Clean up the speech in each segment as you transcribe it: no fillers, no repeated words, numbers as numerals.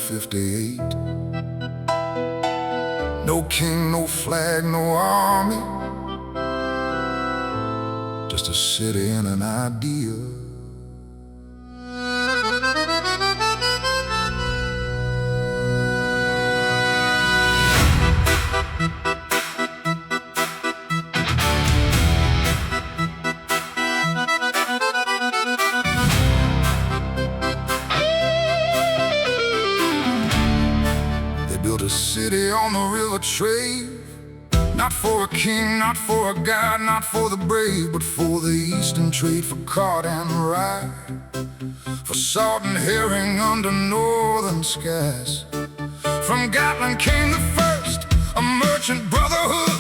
58. No king, no flag, no army, just a city and an idea. Built a city on the river Trave, not for a king, not for a god, not for the brave, but for the eastern trade, for cod and rye, for salt and herring under northern skies. From Gotland came the first, a merchant brotherhood.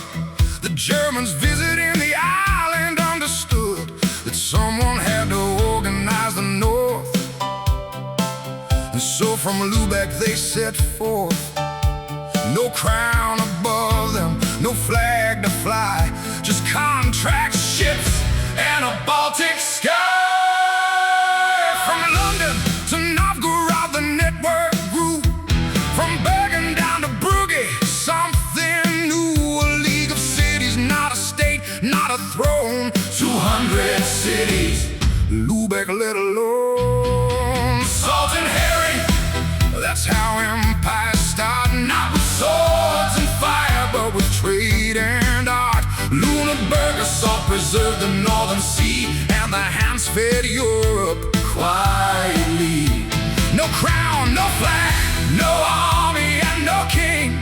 The Germans visiting the island understood that someone had to organize the north. And so from Lübeck they set forth. No crown above them, no flag to fly, just contract ships and a Baltic sky. From London to Novgorod the network grew, from Bergen down to Bruges, something new. A league of cities, not a state, not a throne. 200 cities, Lübeck let alone. Salt and herring, that's how empires start. Not with swords and fire, but with trade and art. Lüneburg, salt preserved the northern sea, and the hands fed Europe quietly. No crown, no flag, no army and no king,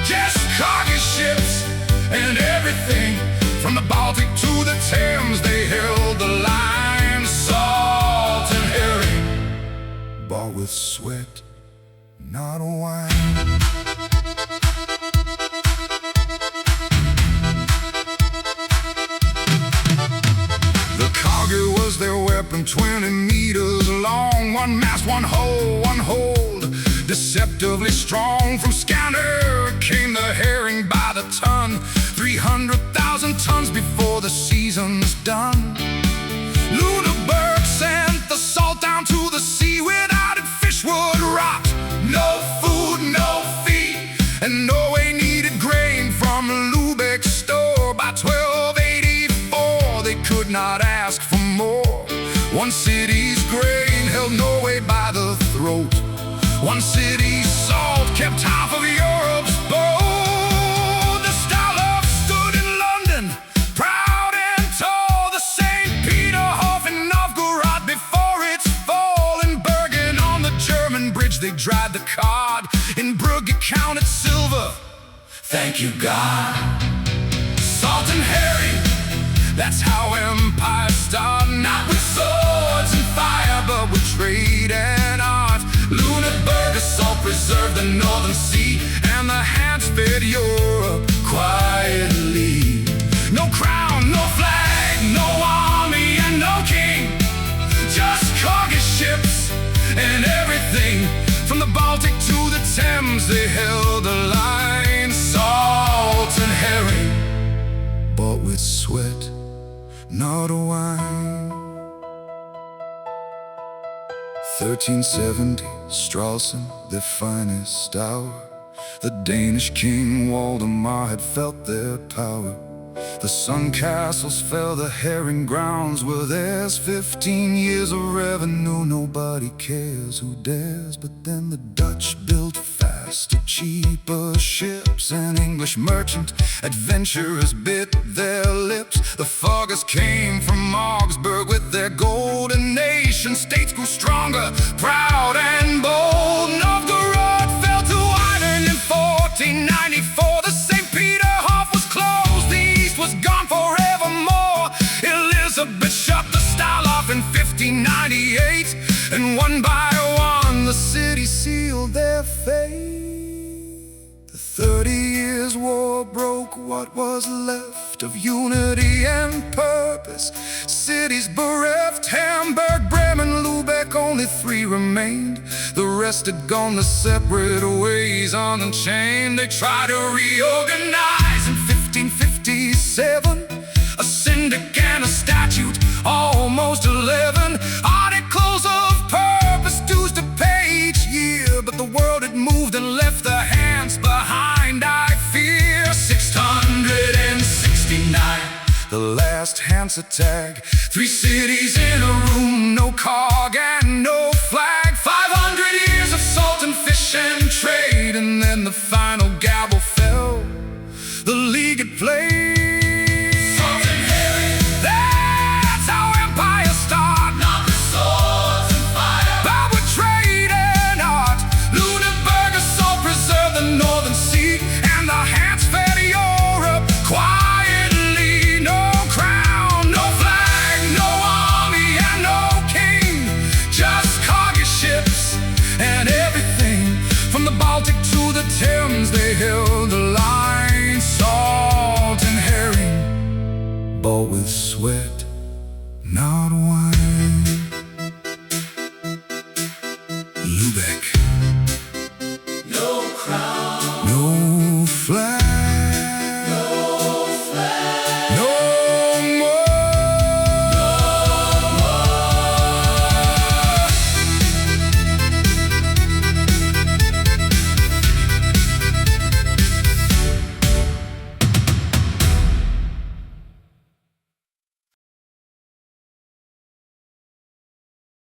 just cargo ships and everything. From the Baltic to the Thames they held the line. Salt and herring, bought with sweat, not wine. The cargo was their weapon, 20 meters long. One mast, one hull, one hold, deceptively strong. From Scanner came the herring by the ton, 300,000 tons before the season's done. Lüneburg sent the salt down to the sea. Without it, fish would rot. No food, no feed, and Norway needed grain from Lübeck's store. By 1284 they could not ask for more. One city's grain held Norway by the throat. One city's salt kept half of Europe's boat. The Staloff stood in London, proud and tall. The St. Peter Hof in Novgorod before its fall. In Bergen on the German bridge they dried the cod. In Bruges counted silver, thank you God. Salt and herring, that's how empires start. Not with swords and fire, but with trade and art. Lüneburg, salt preserved the northern sea, and the hands fed Europe quietly. No crown, no flag, no army and no king, just cargo ships and everything. From the Baltic to the Thames they held the line. Salt and herring, bought with sweat, not wine. 1370, Stralsund, their finest hour. The Danish king Waldemar had felt their power. The sun castles fell, the herring grounds were theirs. 15 years of revenue, nobody cares who dares. But then the Dutch built faster, cheaper ships. An English merchant adventurers bit their lips. The Foggers came from Augsburg with their golden nation. States grew stronger, proud and bold. Novgorod fell to Ireland in 1494. The St. Peter Hof was closed, the East was gone forevermore. Elizabeth shut the style off in 1598, and one by one the city sealed their fate. The 30 Years' War broke what was left of unity and purpose. Cities bereft, Hamburg, Bremen, Lübeck, only 3 remained. The rest had gone their separate ways, unchained. They tried to reorganize in 1557, a syndicate and a statute, almost 11 articles of purpose, dues to pay each year. But the world past Hansetag. 3 cities in a room, no cog and no flag. 500 years of salt and fish and trade, and then the final gavel fell. The league had played. Salt and herring, that's how empires start. Not with swords and fire, but with trade and art. Lüneburg salt preserved the northern sea, and the Hanse fed Europe quietly. No crown, no flag, no army and no king, just cargo ships and everything. From the Baltic to the Thames, they held the line. Salt and herring, bought with sweat, not wine. Lübeck.